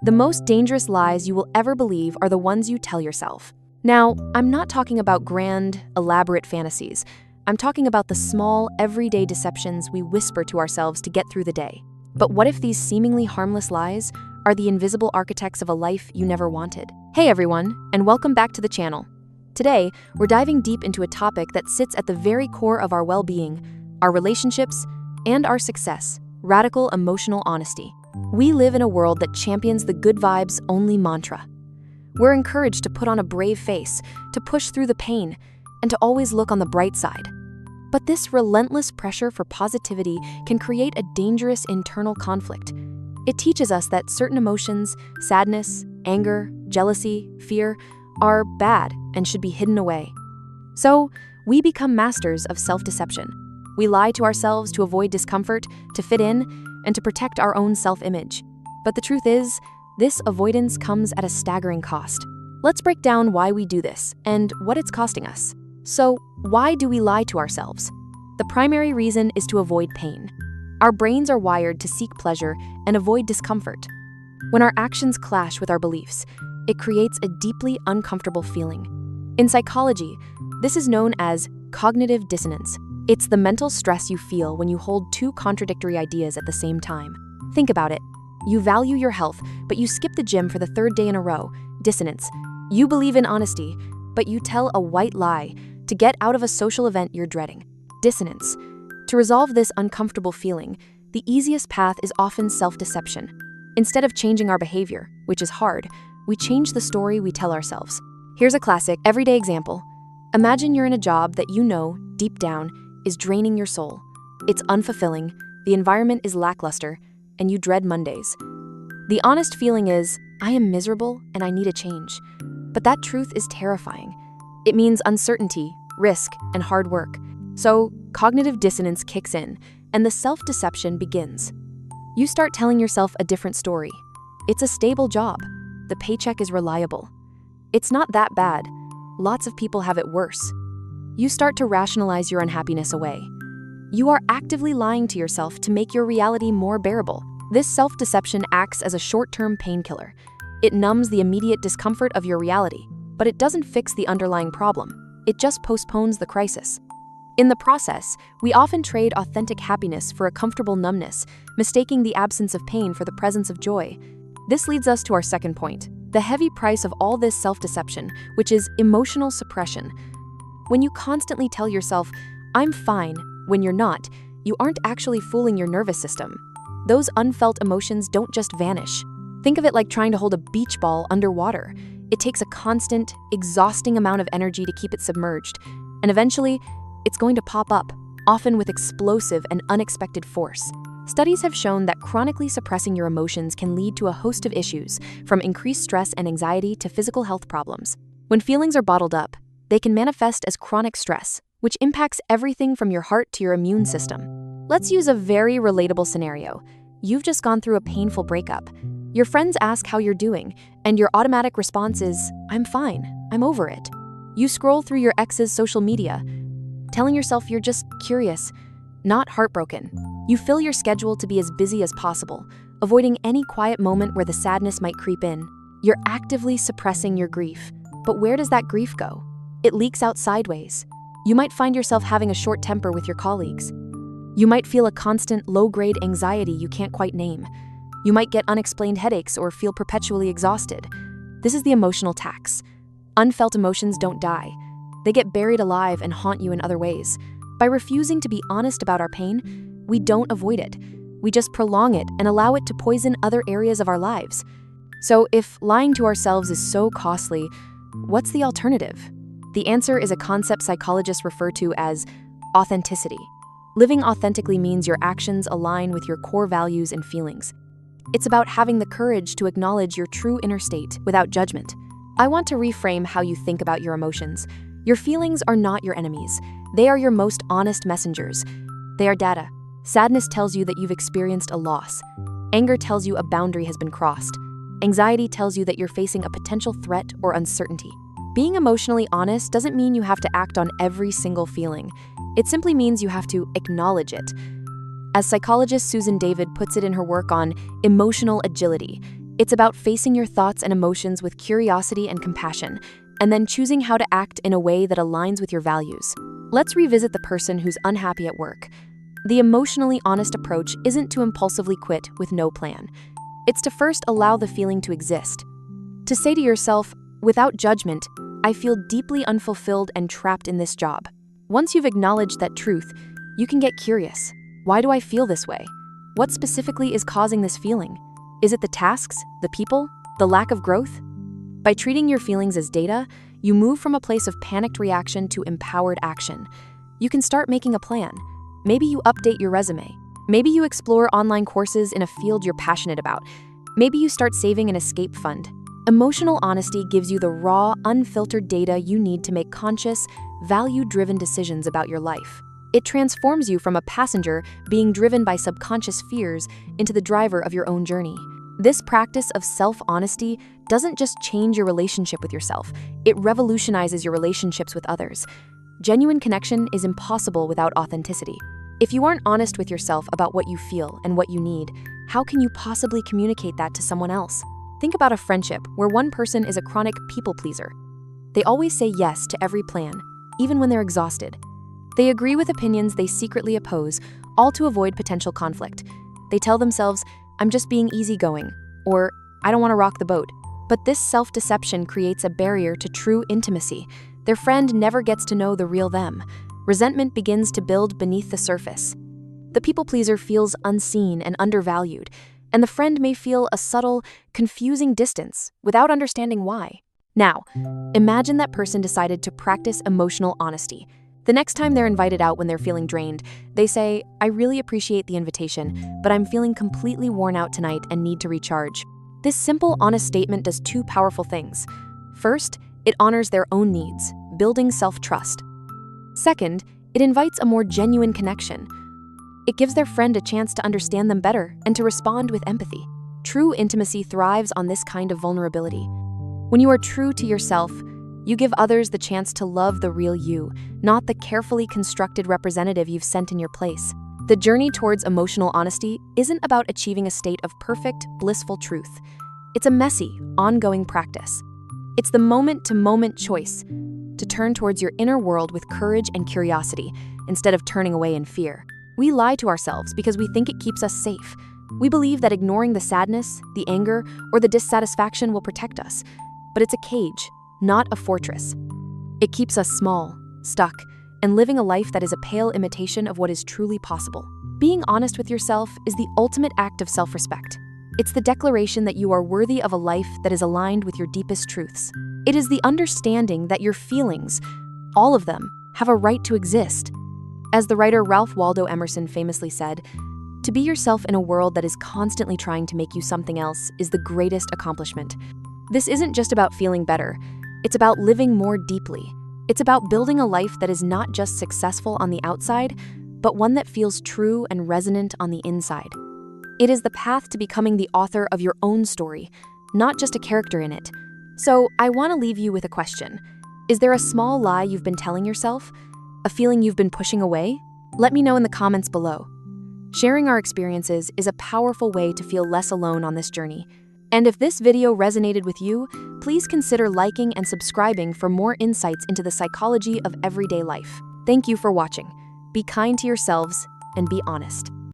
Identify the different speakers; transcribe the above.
Speaker 1: The most dangerous lies you will ever believe are the ones you tell yourself. Now, I'm not talking about grand, elaborate fantasies. I'm talking about the small, everyday deceptions we whisper to ourselves to get through the day. But what if these seemingly harmless lies are the invisible architects of a life you never wanted? Hey everyone, and welcome back to the channel. Today, we're diving deep into a topic that sits at the very core of our well-being, our relationships, and our success: radical emotional honesty. We live in a world that champions the good vibes only mantra. We're encouraged to put on a brave face, to push through the pain, and to always look on the bright side. But this relentless pressure for positivity can create a dangerous internal conflict. It teaches us that certain emotions, sadness, anger, jealousy, fear, are bad and should be hidden away. So, we become masters of self-deception. We lie to ourselves to avoid discomfort, to fit in, and to protect our own self-image. But the truth is, this avoidance comes at a staggering cost. Let's break down why we do this and what it's costing us. So, why do we lie to ourselves? The primary reason is to avoid pain. Our brains are wired to seek pleasure and avoid discomfort. When our actions clash with our beliefs, it creates a deeply uncomfortable feeling. In psychology, this is known as cognitive dissonance. It's the mental stress you feel when you hold two contradictory ideas at the same time. Think about it. You value your health, but you skip the gym for the third day in a row. Dissonance. You believe in honesty, but you tell a white lie to get out of a social event you're dreading. Dissonance. To resolve this uncomfortable feeling, the easiest path is often self-deception. Instead of changing our behavior, which is hard, we change the story we tell ourselves. Here's a classic, everyday example. Imagine you're in a job that you know, deep down, is draining your soul. It's unfulfilling, the environment is lackluster, and you dread Mondays. The honest feeling is, I am miserable and I need a change. But that truth is terrifying. It means uncertainty, risk, and hard work. So, cognitive dissonance kicks in, and the self-deception begins. You start telling yourself a different story. It's a stable job. The paycheck is reliable. It's not that bad. Lots of people have it worse. You start to rationalize your unhappiness away. You are actively lying to yourself to make your reality more bearable. This self-deception acts as a short-term painkiller. It numbs the immediate discomfort of your reality, but it doesn't fix the underlying problem. It just postpones the crisis. In the process, we often trade authentic happiness for a comfortable numbness, mistaking the absence of pain for the presence of joy. This leads us to our second point, the heavy price of all this self-deception, which is emotional suppression. When you constantly tell yourself, I'm fine, when you're not, you aren't actually fooling your nervous system. Those unfelt emotions don't just vanish. Think of it like trying to hold a beach ball underwater. It takes a constant, exhausting amount of energy to keep it submerged, and eventually, it's going to pop up, often with explosive and unexpected force. Studies have shown that chronically suppressing your emotions can lead to a host of issues, from increased stress and anxiety to physical health problems. When feelings are bottled up, they can manifest as chronic stress, which impacts everything from your heart to your immune system. Let's use a very relatable scenario. You've just gone through a painful breakup. Your friends ask how you're doing, and your automatic response is, I'm fine, I'm over it. You scroll through your ex's social media, telling yourself you're just curious, not heartbroken. You fill your schedule to be as busy as possible, avoiding any quiet moment where the sadness might creep in. You're actively suppressing your grief. But where does that grief go? It leaks out sideways. You might find yourself having a short temper with your colleagues. You might feel a constant low-grade anxiety you can't quite name. You might get unexplained headaches or feel perpetually exhausted. This is the emotional tax. Unfelt emotions don't die. They get buried alive and haunt you in other ways. By refusing to be honest about our pain, we don't avoid it. We just prolong it and allow it to poison other areas of our lives. So if lying to ourselves is so costly, what's the alternative? The answer is a concept psychologists refer to as authenticity. Living authentically means your actions align with your core values and feelings. It's about having the courage to acknowledge your true inner state without judgment. I want to reframe how you think about your emotions. Your feelings are not your enemies. They are your most honest messengers. They are data. Sadness tells you that you've experienced a loss. Anger tells you a boundary has been crossed. Anxiety tells you that you're facing a potential threat or uncertainty. Being emotionally honest doesn't mean you have to act on every single feeling. It simply means you have to acknowledge it. As psychologist Susan David puts it in her work on emotional agility, It's about facing your thoughts and emotions with curiosity and compassion, and then choosing how to act in a way that aligns with your values. Let's revisit the person who's unhappy at work. The emotionally honest approach isn't to impulsively quit with no plan. It's to first allow the feeling to exist. To say to yourself, without judgment, I feel deeply unfulfilled and trapped in this job. Once you've acknowledged that truth, you can get curious. Why do I feel this way? What specifically is causing this feeling? Is it the tasks, the people, the lack of growth? By treating your feelings as data, you move from a place of panicked reaction to empowered action. You can start making a plan. Maybe you update your resume. Maybe you explore online courses in a field you're passionate about. Maybe you start saving an escape fund. Emotional honesty gives you the raw, unfiltered data you need to make conscious, value-driven decisions about your life. It transforms you from a passenger being driven by subconscious fears into the driver of your own journey. This practice of self-honesty doesn't just change your relationship with yourself, it revolutionizes your relationships with others. Genuine connection is impossible without authenticity. If you aren't honest with yourself about what you feel and what you need, how can you possibly communicate that to someone else? Think about a friendship where one person is a chronic people pleaser. They always say yes to every plan, even when they're exhausted. They agree with opinions they secretly oppose, all to avoid potential conflict. They tell themselves, I'm just being easygoing, or I don't want to rock the boat. But this self-deception creates a barrier to true intimacy. Their friend never gets to know the real them. Resentment begins to build beneath the surface. The people pleaser feels unseen and undervalued, and the friend may feel a subtle, confusing distance without understanding why. Now, imagine that person decided to practice emotional honesty. The next time they're invited out when they're feeling drained, they say, I really appreciate the invitation, but I'm feeling completely worn out tonight and need to recharge. This simple, honest statement does two powerful things. First, it honors their own needs, building self-trust. Second, it invites a more genuine connection. It gives their friend a chance to understand them better and to respond with empathy. True intimacy thrives on this kind of vulnerability. When you are true to yourself, you give others the chance to love the real you, not the carefully constructed representative you've sent in your place. The journey towards emotional honesty isn't about achieving a state of perfect, blissful truth. It's a messy, ongoing practice. It's the moment-to-moment choice to turn towards your inner world with courage and curiosity instead of turning away in fear. We lie to ourselves because we think it keeps us safe. We believe that ignoring the sadness, the anger, or the dissatisfaction will protect us. But it's a cage, not a fortress. It keeps us small, stuck, and living a life that is a pale imitation of what is truly possible. Being honest with yourself is the ultimate act of self-respect. It's the declaration that you are worthy of a life that is aligned with your deepest truths. It is the understanding that your feelings, all of them, have a right to exist. As the writer Ralph Waldo Emerson famously said, to be yourself in a world that is constantly trying to make you something else is the greatest accomplishment. This isn't just about feeling better. It's about living more deeply. It's about building a life that is not just successful on the outside, but one that feels true and resonant on the inside. It is the path to becoming the author of your own story, not just a character in it. So, I want to leave you with a question. Is there a small lie you've been telling yourself? A feeling you've been pushing away? Let me know in the comments below. Sharing our experiences is a powerful way to feel less alone on this journey. And if this video resonated with you, please consider liking and subscribing for more insights into the psychology of everyday life. Thank you for watching. Be kind to yourselves and be honest.